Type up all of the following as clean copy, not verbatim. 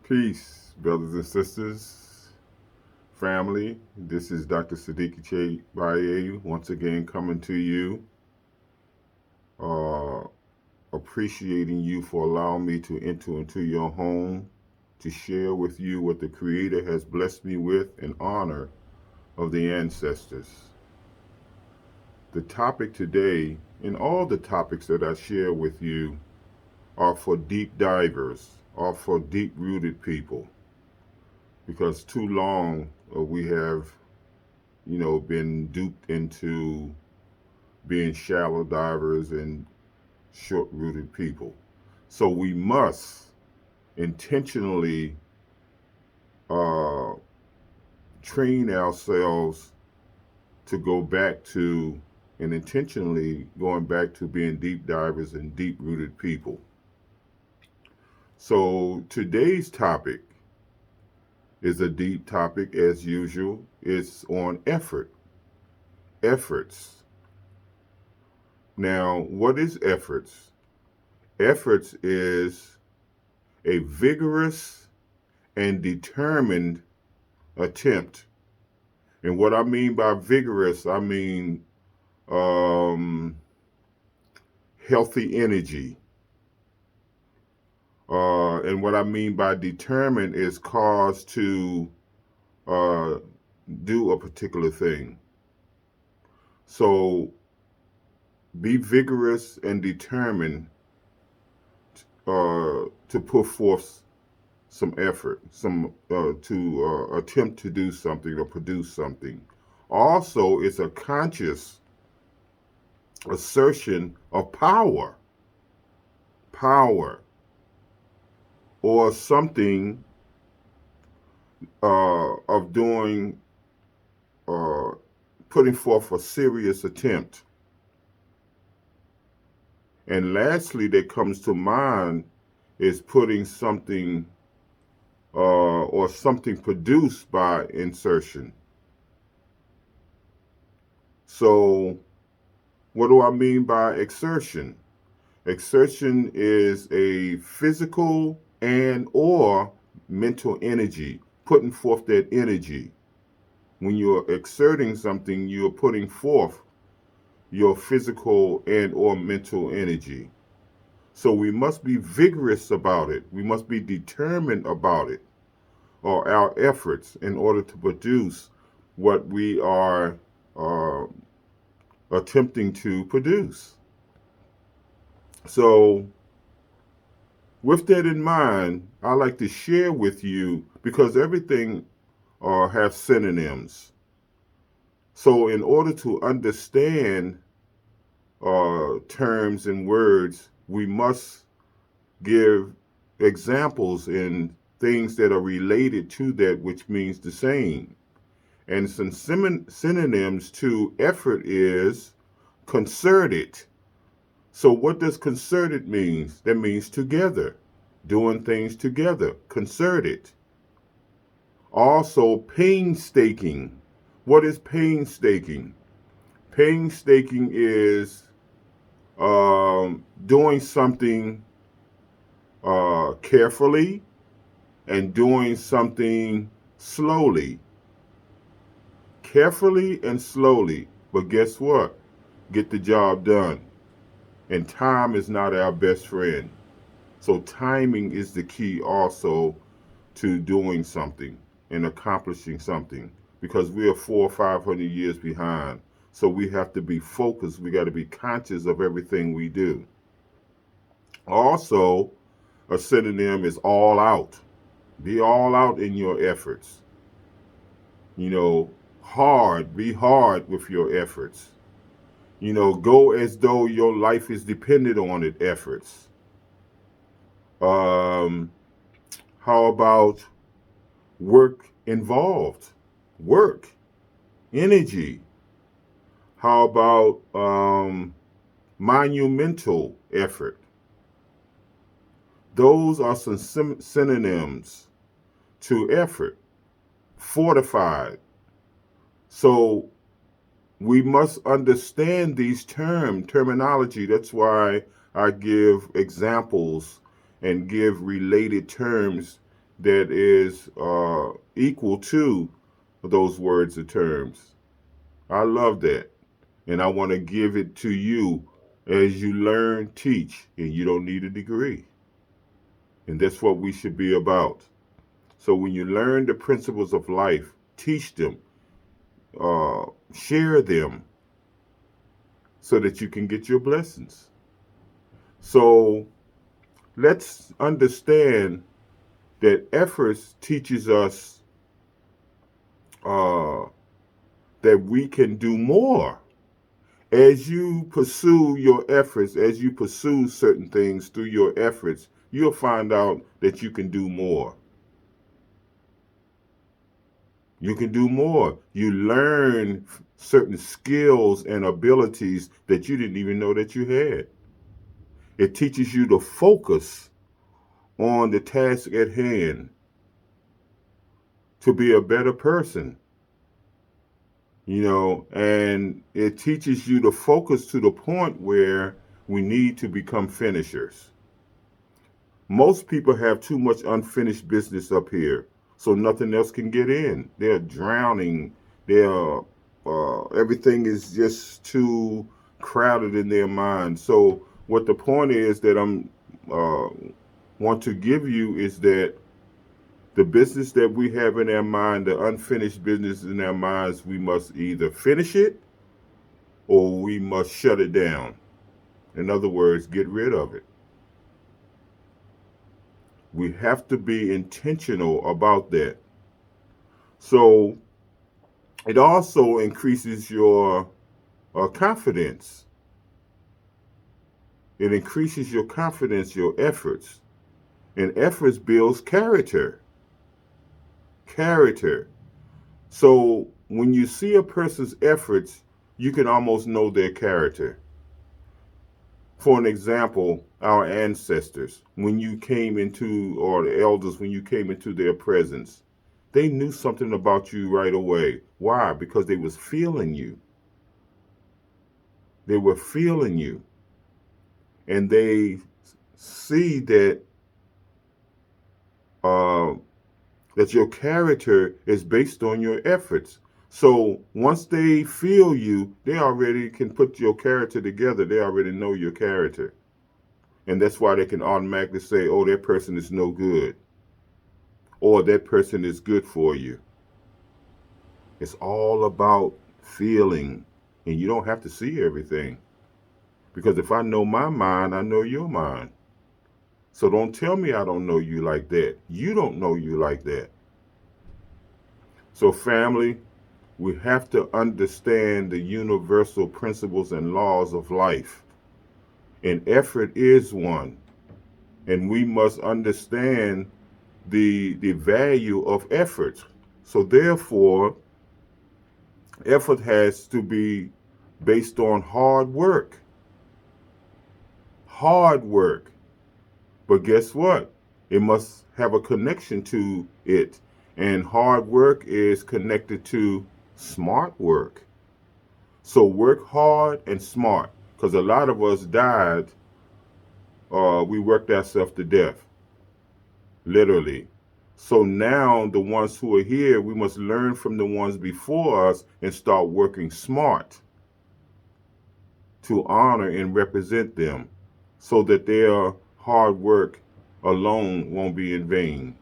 Peace, brothers and sisters, family. This is Dr. Sadiki Baye once again coming to you, uh, appreciating you for allowing me to enter into your home to share with you what the Creator has blessed me with in honor of the ancestors. The topic today, and all the topics that I share with you, are for deep divers, are for deep rooted people, because too long we have been duped into being shallow divers and short rooted people. So we must intentionally uh, train ourselves to go back to and intentionally going back to being deep divers and deep rooted people. So today's topic is a deep topic as usual. It's on efforts. Now, what is efforts? Efforts is a vigorous and determined attempt. And what I mean by vigorous, I mean um, healthy energy. And what I mean by determined is cause to uh, do a particular thing. So be vigorous and determined to put forth some effort, some to attempt to do something or produce something. Also, it's a conscious assertion of power, or something of doing, uh, putting forth a serious attempt. And lastly, that comes to mind is putting something or something produced by insertion. So, what do I mean by exertion? Exertion is a physical and or mental energy, putting forth that energy. When you're exerting something, you're putting forth your physical and or mental energy. So we must be vigorous about it. We must be determined about it, or our efforts, in order to produce what we are uh, attempting to produce. So, with that in mind, I like to share with you, because everything has synonyms. So, in order to understand terms and words, we must give examples in things that are related to that which means the same. And some synonyms to effort is concerted. So what does concerted mean? That means together, doing things together, concerted. Also painstaking. What is painstaking? Painstaking is doing something carefully and doing something slowly. Carefully and slowly. But guess what? Get the job done. And time is not our best friend. So timing is the key also to doing something and accomplishing something, because we are 400 or 500 years behind. So we have to be focused. We got to be conscious of everything we do. Also, a synonym is all out. Be all out in your efforts. Be hard with your efforts. Go as though your life is dependent on it efforts. Um, how about work involved? Work, energy. How about monumental effort? Those are some synonyms to effort. Fortified. So we must understand these terminology. That's why I give examples and give related terms that is equal to those words or terms. I love that. And I want to give it to you as you learn, teach, and you don't need a degree. And that's what we should be about. So when you learn the principles of life, teach them, share them so that you can get your blessings. So let's understand that efforts teaches us uh, that we can do more. As you pursue your efforts, as you pursue certain things through your efforts, you'll find out that you can do more. You can do more. You learn certain skills and abilities that you didn't even know that you had. It teaches you to focus on the task at hand, to be a better person, and it teaches you to focus to the point where we need to become finishers. Most people have too much unfinished business up here, so nothing else can get in. They're drowning. They're everything is just too crowded in their mind. So what the point is that I'm uh, want to give you is that the business that we have in our mind, the unfinished business in our minds, we must either finish it or we must shut it down. In other words, get rid of it. We have to be intentional about that. So it also increases your confidence. It increases your confidence, your efforts. And efforts builds character. Character. So when you see a person's efforts, you can almost know their character. For an example, our ancestors, when you came into, or the elders, when you came into their presence, they knew something about you right away. Why? Because they was feeling you. They were feeling you. And they see uh, that your character is based on your efforts. So once they feel you, they already can put your character together. They already know your character. And that's why they can automatically say, oh, that person is no good. Or that person is good for you. It's all about feeling. And you don't have to see everything. Because if I know my mind, I know your mind. So don't tell me I don't know you like that. You don't know you like that. So, family, we have to understand the universal principles and laws of life. And effort is one. And we must understand the value of effort. So therefore, effort has to be based on hard work. Hard work. But guess what? It must have a connection to it. And hard work is connected to smart work. So work hard and smart. Because a lot of us died, we worked ourselves to death. Literally. So now the ones who are here, we must learn from the ones before us and start working smart to honor and represent them so that their hard work alone won't be in vain.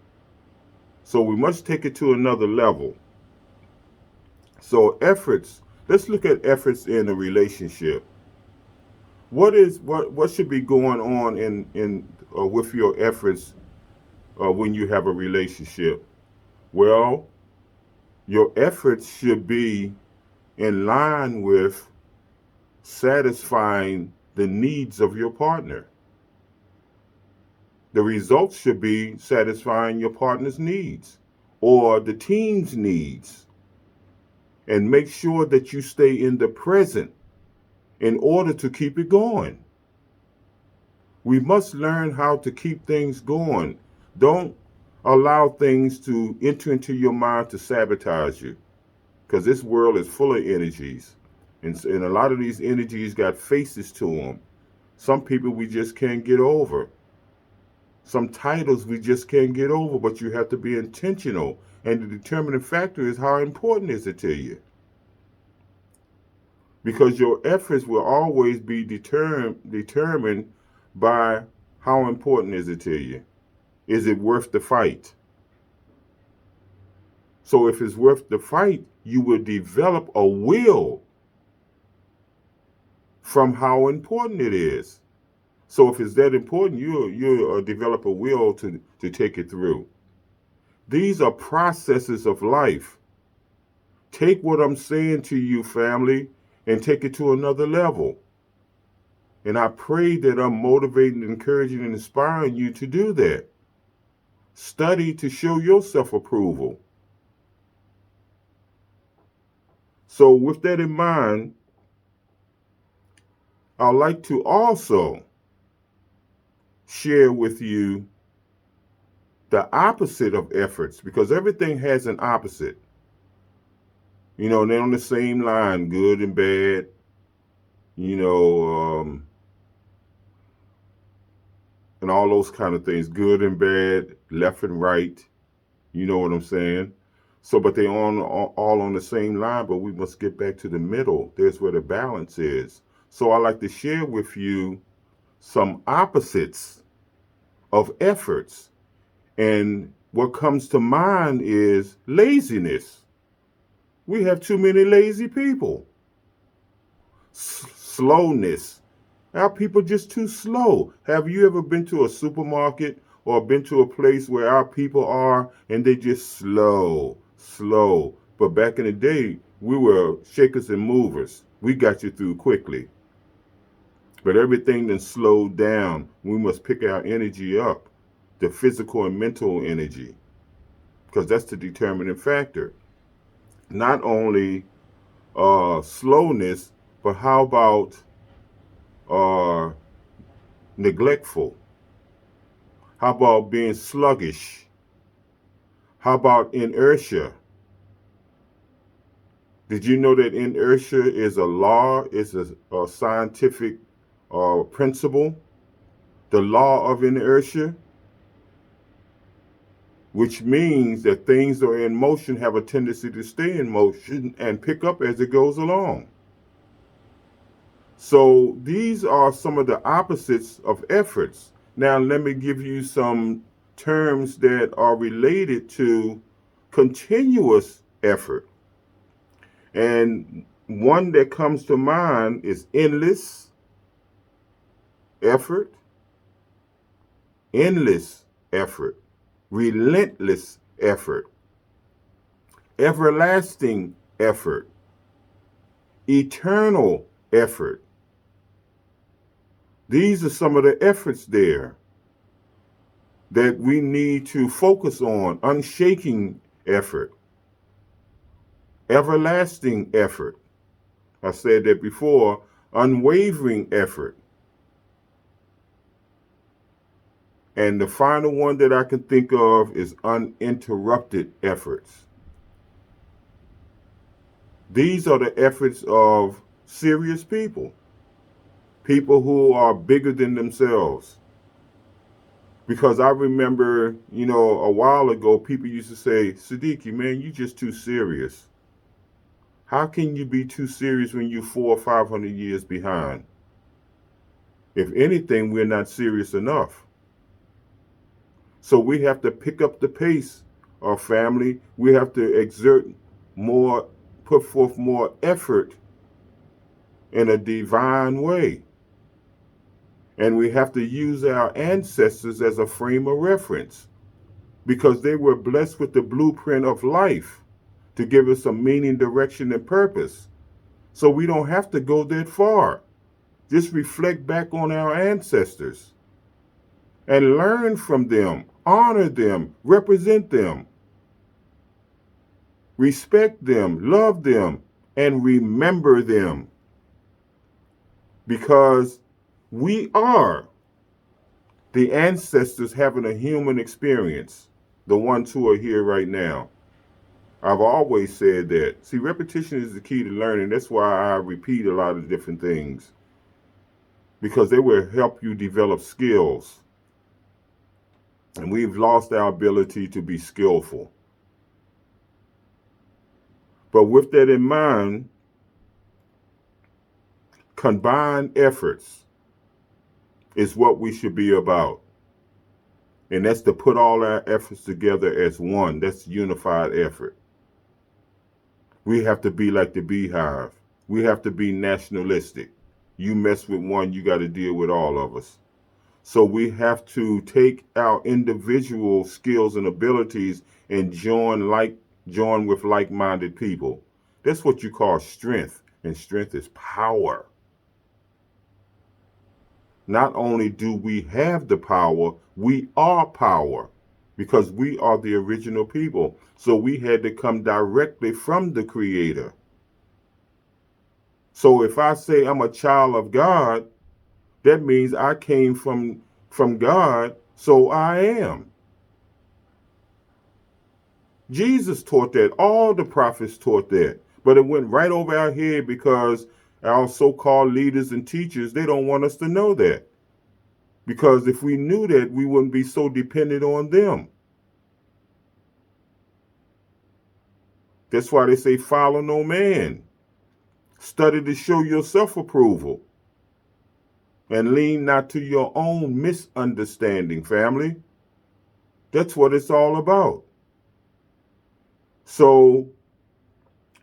So we must take it to another level. So efforts, let's look at efforts in a relationship. What should be going on in with your efforts when you have a relationship? Well, your efforts should be in line with satisfying the needs of your partner. The results should be satisfying your partner's needs or the team's needs. And make sure that you stay in the present in order to keep it going. We must learn how to keep things going. Don't allow things to enter into your mind to sabotage you, because this world is full of energies. And a lot of these energies got faces to them. Some people we just can't get over. Some titles we just can't get over, but you have to be intentional. And the determining factor is how important is it to you? Because your efforts will always be determined by how important is it to you. Is it worth the fight? So if it's worth the fight, you will develop a will from how important it is. So if it's that important, you develop a will to take it through. These are processes of life. Take what I'm saying to you, family, and take it to another level. And I pray that I'm motivating, encouraging, and inspiring you to do that. Study to show yourself approval. So with that in mind, I'd like to also share with you the opposite of efforts, because everything has an opposite. You know, they're on the same line, good and bad, you know, and all those kind of things, good and bad, left and right. You know what I'm saying? So, but they all on the same line, but we must get back to the middle. There's where the balance is. So I like to share with you some opposites of efforts. And what comes to mind is laziness. We have too many lazy people. Slowness. Our people just too slow. Have you ever been to a supermarket or been to a place where our people are and they just slow? But back in the day, we were shakers and movers. We got you through quickly. But everything then slowed down. We must pick our energy up, the physical and mental energy, because that's the determining factor. Not only slowness, but how about uh, neglectful? How about being sluggish? How about inertia? Did you know that inertia is a law, is a scientific principle? The law of inertia, which means that things that are in motion have a tendency to stay in motion and pick up as it goes along. So these are some of the opposites of efforts. Now, let me give you some terms that are related to continuous effort. And one that comes to mind is endless effort, endless effort, relentless effort, everlasting effort, eternal effort. These are some of the efforts there that we need to focus on. Unshaking effort, everlasting effort. I said that before. Unwavering effort. And the final one that I can think of is uninterrupted efforts. These are the efforts of serious people, people who are bigger than themselves. Because I remember, you know, a while ago, people used to say, Sadiki, man, you just too serious. How can you be too serious when you're 400 or 500 years behind? If anything, we're not serious enough. So we have to pick up the pace, our family. We have to exert more, put forth more effort in a divine way. And we have to use our ancestors as a frame of reference, because they were blessed with the blueprint of life to give us some meaning, direction, and purpose. So we don't have to go that far. Just reflect back on our ancestors and learn from them, honor them, represent them, respect them, love them, and remember them. Because we are the ancestors having a human experience, the ones who are here right now. I've always said that. See, repetition is the key to learning. That's why I repeat a lot of different things, because they will help you develop skills. And we've lost our ability to be skillful. But with that in mind, combined efforts is what we should be about. And that's to put all our efforts together as one. That's unified effort. We have to be like the beehive. We have to be nationalistic. You mess with one, you got to deal with all of us. So we have to take our individual skills and abilities and join with like-minded people. That's what you call strength, and strength is power. Not only do we have the power, we are power because we are the original people. So we had to come directly from the Creator. So if I say I'm a child of God, that means I came from God, so I am. Jesus taught that. All the prophets taught that. But it went right over our head because our so-called leaders and teachers, they don't want us to know that. Because if we knew that, we wouldn't be so dependent on them. That's why they say follow no man. Study to show yourself approval. And lean not to your own misunderstanding, family. That's what it's all about. So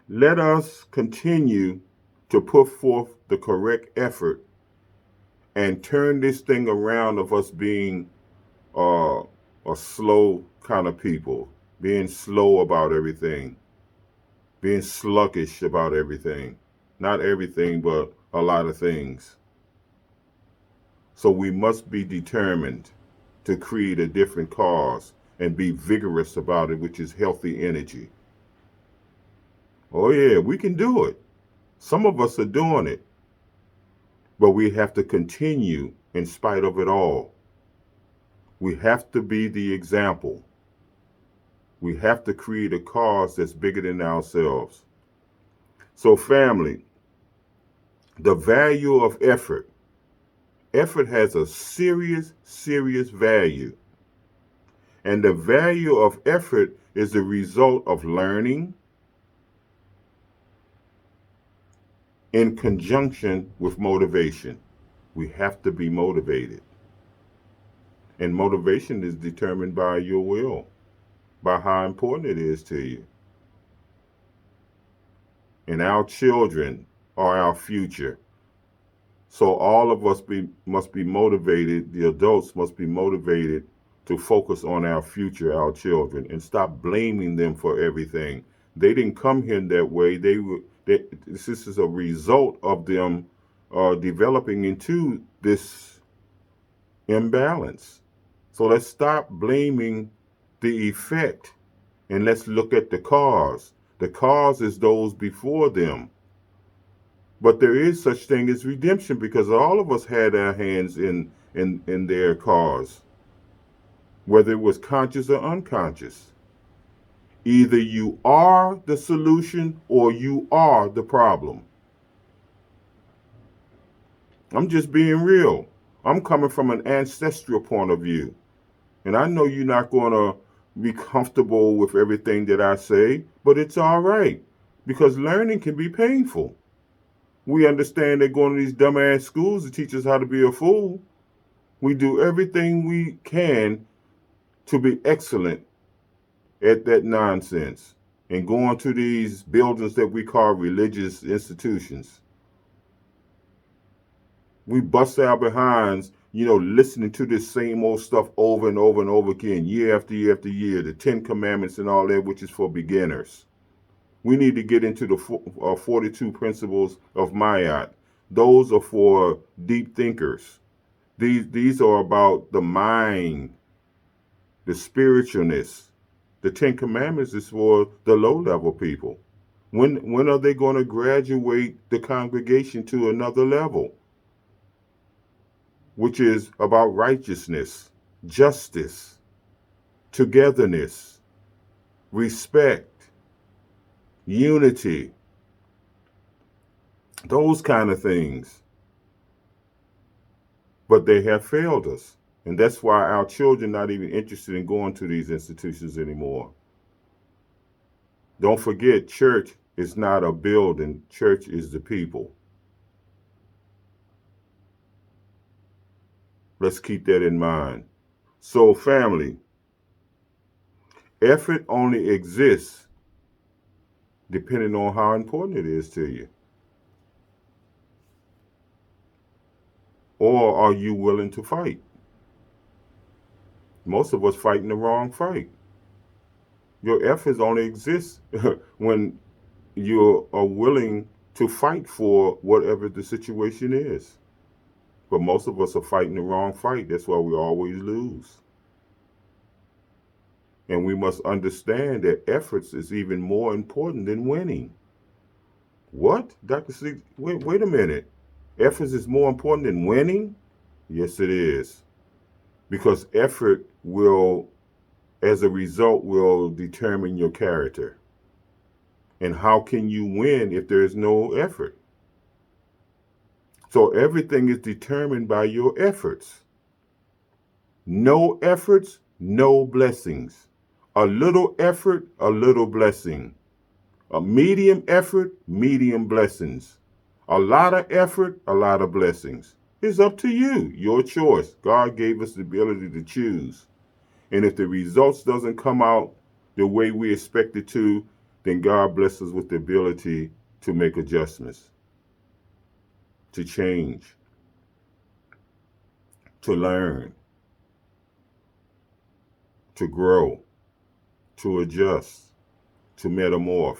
let us continue to put forth the correct effort and turn this thing around of us being uh, a slow kind of people, being slow about everything, being sluggish about everything. Not everything, but a lot of things. So we must be determined to create a different cause and be vigorous about it, which is healthy energy. Oh, yeah, we can do it. Some of us are doing it. But we have to continue in spite of it all. We have to be the example. We have to create a cause that's bigger than ourselves. So, family, the value of effort. Effort has a serious, serious value. And the value of effort is the result of learning in conjunction with motivation. We have to be motivated. And motivation is determined by your will, by how important it is to you. And our children are our future. So all of us must be motivated, the adults must be motivated to focus on our future, our children, and stop blaming them for everything. They didn't come here that way. This is a result of them developing into this imbalance. So let's stop blaming the effect and let's look at the cause. The cause is those before them. But there is such thing as redemption because all of us had our hands in their cause, whether it was conscious or unconscious. Either you are the solution or you are the problem. I'm just being real. I'm coming from an ancestral point of view. And I know you're not going to be comfortable with everything that I say, but it's all right because learning can be painful. We understand they're going to these dumbass schools to teach us how to be a fool. We do everything we can to be excellent at that nonsense and going to these buildings that we call religious institutions. We bust our behinds, listening to this same old stuff over and over and over again, year after year after year, the 10 Commandments and all that, which is for beginners. We need to get into the 42 principles of Mayat. Those are for deep thinkers. These are about the mind, the spiritualness. The 10 Commandments is for the low-level people. When are they going to graduate the congregation to another level, which is about righteousness, justice, togetherness, respect, unity, those kind of things. But they have failed us. And that's why our children not even interested in going to these institutions anymore. Don't forget, church is not a building. Church is the people. Let's keep that in mind. So, family, effort only exists depending on how important it is to you. Or are you willing to fight? Most of us fighting the wrong fight. Your efforts only exist when you are willing to fight for whatever the situation is. But most of us are fighting the wrong fight. That's why we always lose. And we must understand that efforts is even more important than winning. What? Dr. C, wait a minute. Efforts is more important than winning? Yes, it is. Because effort will, as a result, will determine your character. And how can you win if there is no effort? So everything is determined by your efforts. No efforts, no blessings. A little effort, a little blessing. A medium effort, medium blessings. A lot of effort, a lot of blessings. It's up to you, your choice. God gave us the ability to choose. And if the results doesn't come out the way we expect it to, then God bless us with the ability to make adjustments, to change, to learn, to grow, to adjust, to metamorph.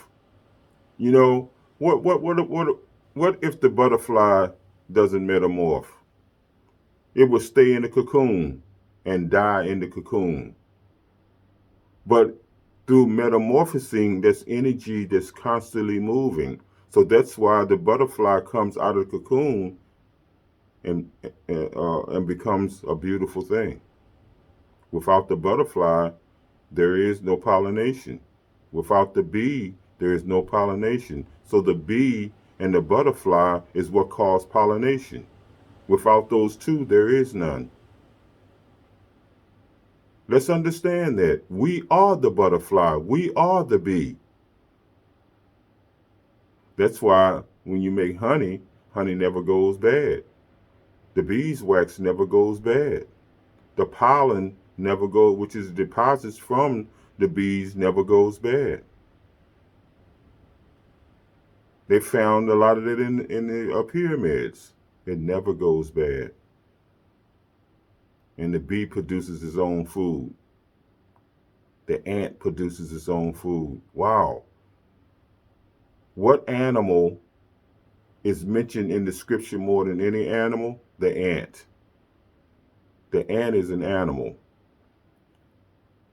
You know, what if the butterfly doesn't metamorph? It will stay in the cocoon and die in the cocoon. But through metamorphosing, there's energy that's constantly moving. So that's why the butterfly comes out of the cocoon and becomes a beautiful thing. Without the butterfly, there is no pollination. Without the bee, there is no pollination. So the bee and the butterfly is what cause pollination. Without those two, there is none. Let's understand that we are the butterfly, we are the bee. That's why when you make honey, honey never goes bad. The beeswax never goes bad. The pollen never goes, which is deposits from the bees, never goes bad. They found a lot of it in the pyramids. It never goes bad. And the bee produces its own food. The ant produces its own food. Wow. What animal is mentioned in the scripture more than any animal? The ant. The ant is an animal.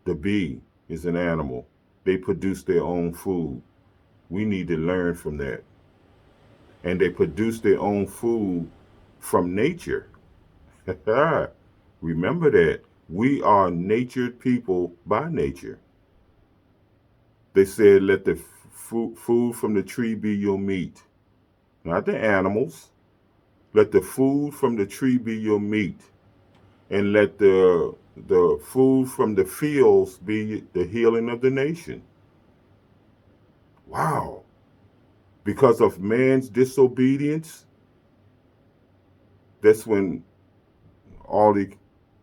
The bee is an animal. They produce their own food. We need to learn from that. And they produce their own food from nature. Remember that. We are natured people by nature. They said, let the food from the tree be your meat. Not the animals. Let the food from the tree be your meat. And let the food from the fields be the healing of the nation. Wow. Because of man's disobedience, that's when all the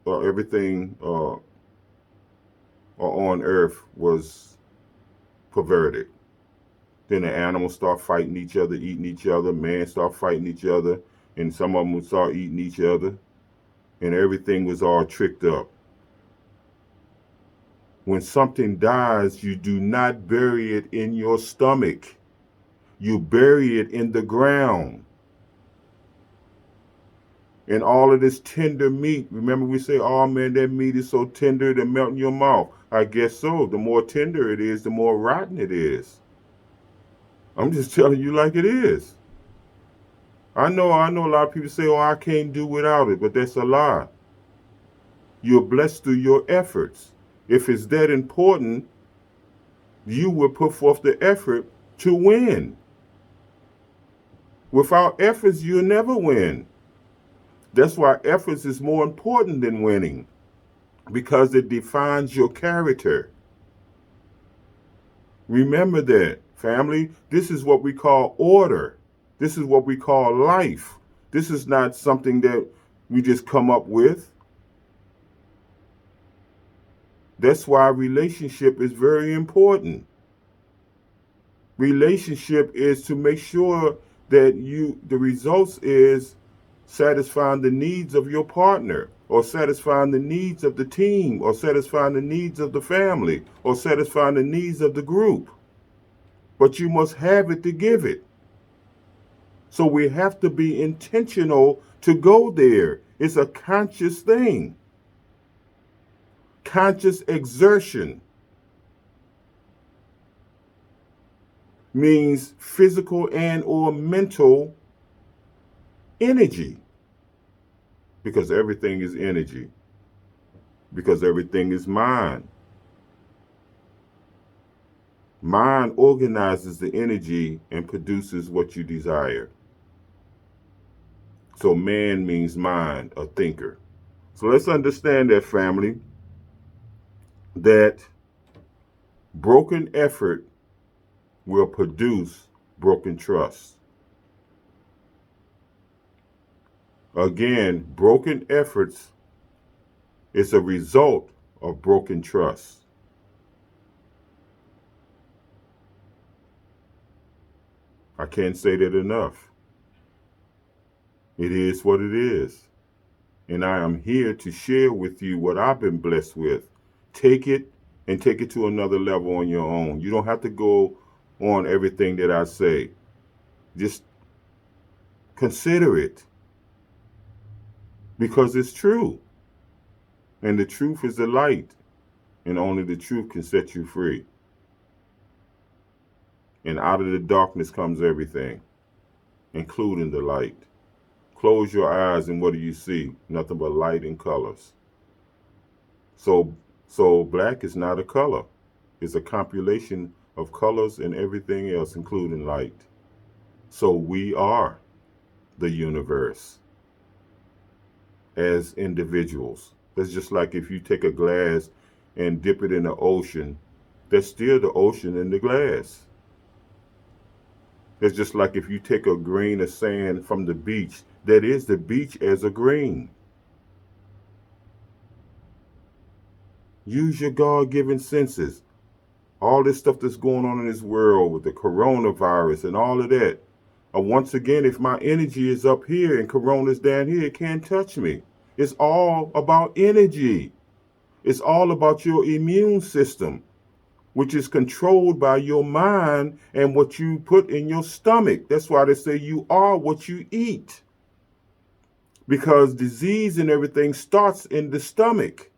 everything on earth was perverted. Then the animals start fighting each other, eating each other. Man start fighting each other, and some of them would start eating each other, and everything was all tricked up. When something dies, you do not bury it in your stomach. You bury it in the ground. And all of this tender meat, remember we say, oh man, that meat is so tender it'll melt in your mouth. I guess so. The more tender it is, the more rotten it is. I'm just telling you like it is. I know a lot of people say, oh, I can't do without it, but that's a lie. You're blessed through your efforts. If it's that important, you will put forth the effort to win. Without efforts, you'll never win. That's why efforts is more important than winning, because it defines your character. Remember that, family. This is what we call order. This is what we call life. This is not something that we just come up with. That's why relationship is very important. Relationship is to make sure that the results is satisfying the needs of your partner, or satisfying the needs of the team, or satisfying the needs of the family, or satisfying the needs of the group. But you must have it to give it. So we have to be intentional to go there. It's a conscious thing. Conscious exertion means physical and or mental energy, because everything is energy, because everything is mind. Mind organizes the energy and produces what you desire. So man means mind, a thinker. So let's understand that, family, that broken effort will produce broken trust. Again, broken efforts is a result of broken trust. I can't say that enough. It is what it is. And I am here to share with you what I've been blessed with. Take it and take it to another level on your own. You don't have to go on everything that I say. Just consider it, because it's true. And the truth is the light, and only the truth can set you free. And out of the darkness comes everything, including the light. Close your eyes, and what do you see? Nothing but light and colors. So black is not a color. It's a compilation of colors and everything else, including light. So we are the universe as individuals. That's just like if you take a glass and dip it in the ocean, that's still the ocean in the glass. It's just like if you take a grain of sand from the beach, that is the beach as a grain. Use your God-given senses. All this stuff that's going on in this world with the coronavirus and all of that. Once again, if my energy is up here and corona's down here, it can't touch me. It's all about energy. It's all about your immune system, which is controlled by your mind and what you put in your stomach. That's why they say you are what you eat. Because disease and everything starts in the stomach.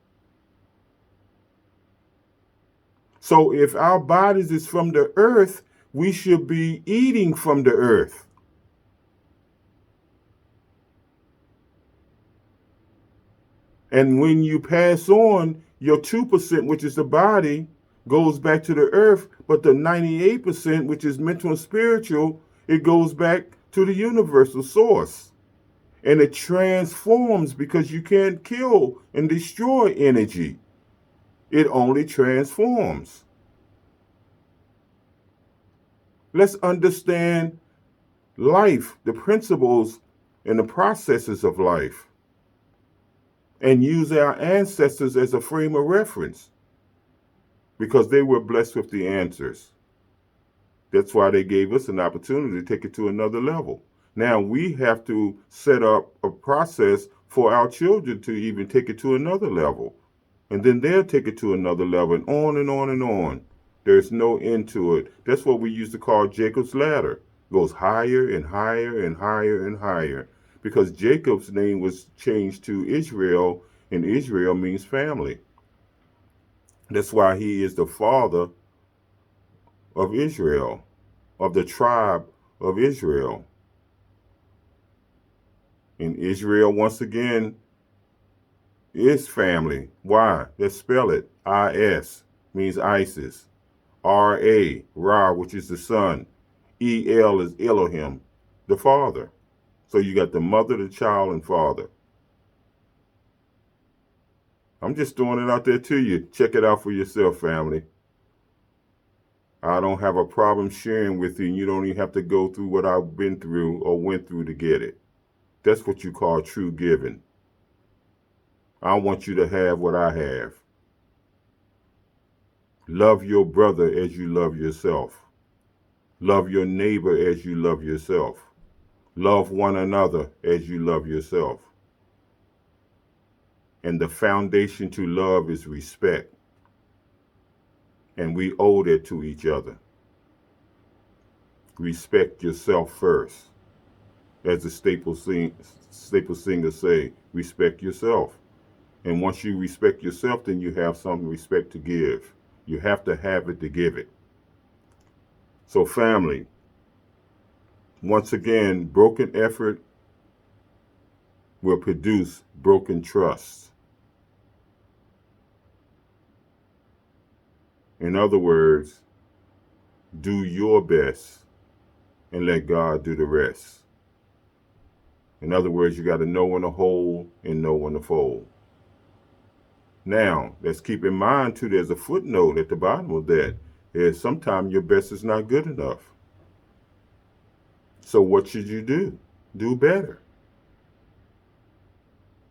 So if our bodies is from the earth, we should be eating from the earth. And when you pass on, your 2%, which is the body, goes back to the earth, but the 98%, which is mental and spiritual, it goes back to the universal source. And it transforms, because you can't kill and destroy energy. It only transforms. Let's understand life, the principles and the processes of life, and use our ancestors as a frame of reference, because they were blessed with the answers. That's why they gave us an opportunity to take it to another level. Now we have to set up a process for our children to even take it to another level. And then they'll take it to another level, and on and on and on. There's no end to it. That's what we used to call Jacob's ladder. It goes higher and higher and higher and higher, because Jacob's name was changed to Israel, and Israel means family. That's why he is the father of Israel, of the tribe of Israel. And Israel, once again, is family. Why? Let's spell it. I-S means Isis. R-A, Ra, which is the son. E-L is Elohim, the father. So you got the mother, the child, and father. I'm just throwing it out there to you. Check it out for yourself, family. I don't have a problem sharing with you, and you don't even have to go through what I've been through or went through to get it. That's what you call true giving. I want you to have what I have. Love your brother as you love yourself. Love your neighbor as you love yourself. Love one another as you love yourself. And the foundation to love is respect. And we owe that to each other. Respect yourself first. As the staple singers say, respect yourself. And once you respect yourself, then you have some respect to give. You have to have it to give it. So family, once again, broken effort will produce broken trust. In other words, do your best and let God do the rest. In other words, you got to know when to hold and know when to fold. Now, let's keep in mind too, there's a footnote at the bottom of that. Is sometimes your best is not good enough. So what should you do? Do better.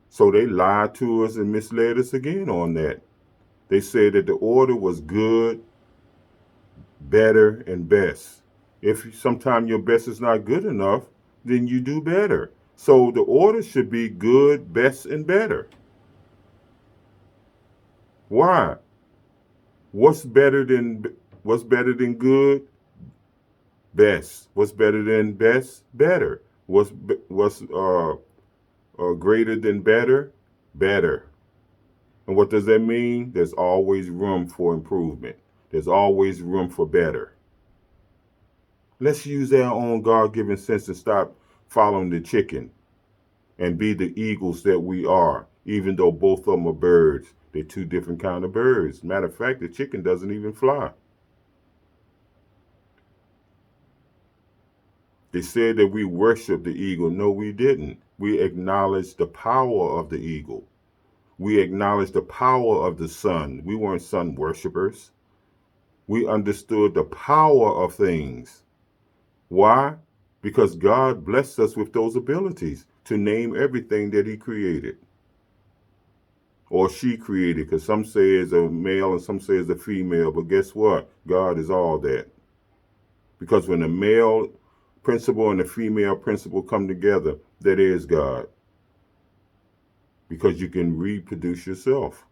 So they lied to us and misled us again on that. They said that the order was good, better, and best. If sometimes your best is not good enough, then you do better. So the order should be good, best, and better. Why? What's better than good? Best. What's better than best? Better. What's greater than better? Better. And what does that mean? There's always room for improvement. There's always room for better. Let's use our own God-given sense and stop following the chicken and be the eagles that we are, even though both of them are birds. They're two different kind of birds. Matter of fact, the chicken doesn't even fly. They said that we worship the eagle. No, we didn't. We acknowledged the power of the eagle. We acknowledged the power of the sun. We weren't sun worshipers. We understood the power of things. Why? Because God blessed us with those abilities to name everything that He created. Or she created, because some say it's a male and some say it's a female. But guess what? God is all that. Because when the male principle and the female principle come together, that is God. Because you can reproduce yourself,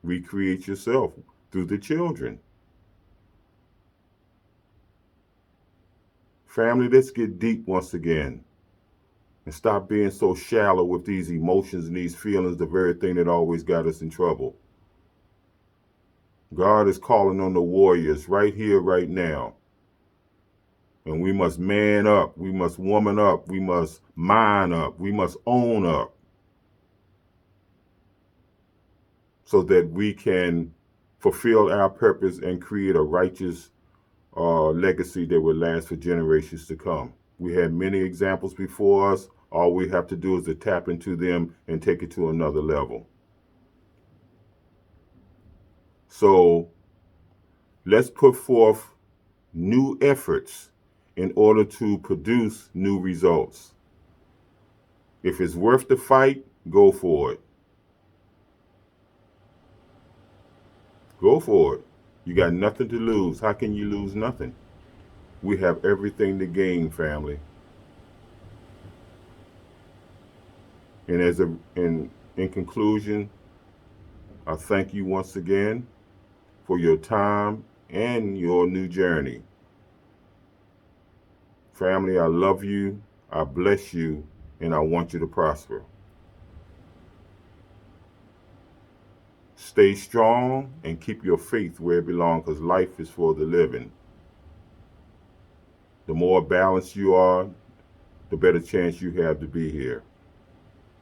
recreate yourself through the children. Family, let's get deep once again and stop being so shallow with these emotions and these feelings, the very thing that always got us in trouble. God is calling on the warriors right here, right now. And we must man up. We must woman up. We must mind up. We must own up. So that we can fulfill our purpose and create a righteous legacy that will last for generations to come. We had many examples before us. All we have to do is to tap into them and take it to another level. So let's put forth new efforts in order to produce new results. If it's worth the fight, go for it. Go for it. You got nothing to lose. How can you lose nothing? We have everything to gain, family. And in conclusion, I thank you once again for your time and your new journey. Family, I love you, I bless you, and I want you to prosper. Stay strong and keep your faith where it belongs, because life is for the living. The more balanced you are, the better chance you have to be here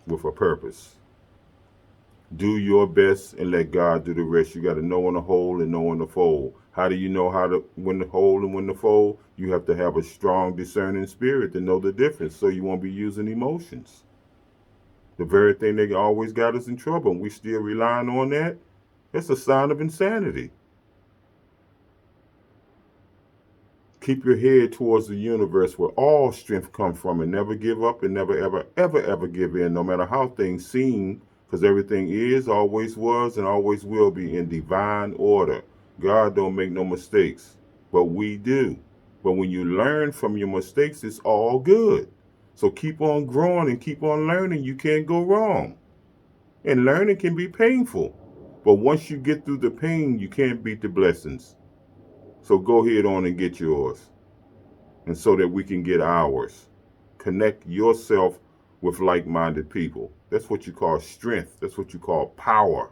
with a purpose. Do your best and let God do the rest. You got to know when to hold and know when to fold. How do you know when to hold and when to fold? You have to have a strong discerning spirit to know the difference, so you won't be using emotions. The very thing that always got us in trouble, and we still relying on that, it's a sign of insanity. Keep your head towards the universe where all strength comes from, and never give up and never, ever, ever, ever give in, no matter how things seem, because everything is, always was, and always will be in divine order. God don't make no mistakes, but we do. But when you learn from your mistakes, it's all good. So keep on growing and keep on learning. You can't go wrong. And learning can be painful. But once you get through the pain, you can't beat the blessings. So go ahead on and get yours. And so that we can get ours. Connect yourself with like minded people. That's what you call strength. That's what you call power.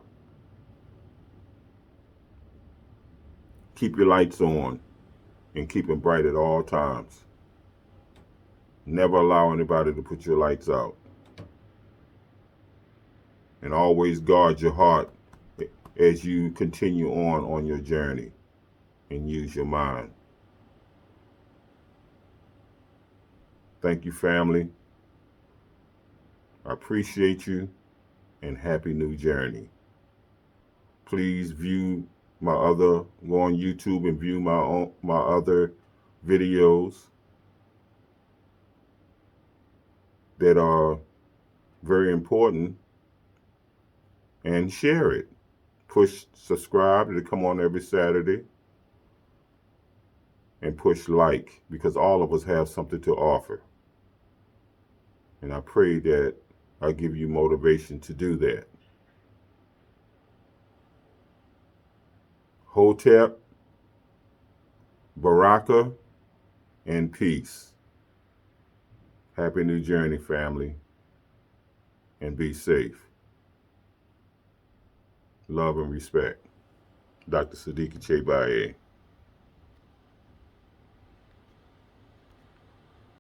Keep your lights on and keep them bright at all times. Never allow anybody to put your lights out. And always guard your heart as you continue on your journey, and use your mind. Thank you, family. I appreciate you, and happy new journey. Please view my other, go on YouTube and view my other videos that are very important, and share it. Push subscribe to come on every Saturday, and push like, because all of us have something to offer. And I pray that I give you motivation to do that. Hotep, Baraka, and peace. Happy new journey, family, and be safe. Love and respect. Dr. Sadiki Baye.